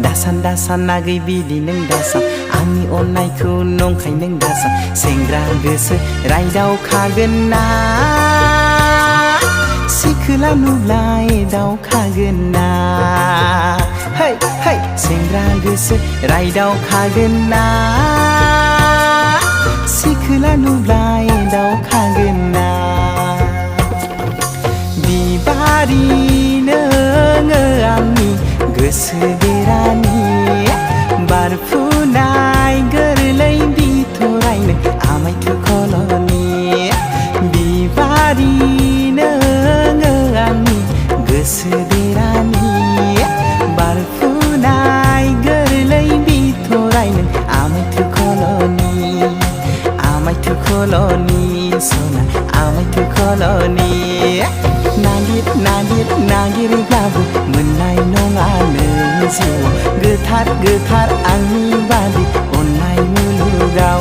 दासान नागै बिदि नों दासान आंनि अननायखौ नंखाय नों दासान सेंग्रा गोसो रायदावखागोन ना सिखोला नुब्लाय दावखागोन ना है है सेंग्रा गोसो रायदावखागोन ना सिखोला नुब्लाय दावखागोन ना बिबारि नोङो आंनि गोसो बेरानि बारफुनाय गोरलै बिथरायनो आमाय थुखलनि बिबारि नोङो आंनि गोसो बेरानि बारफुनाय गोरलै बिथरायनो आमाय थुखलनि सना आमाय थुखलनि नागिरब्लाबो मोननाय नङा नों जिउ गोथार आंनि बादि अननाय मुलुगाव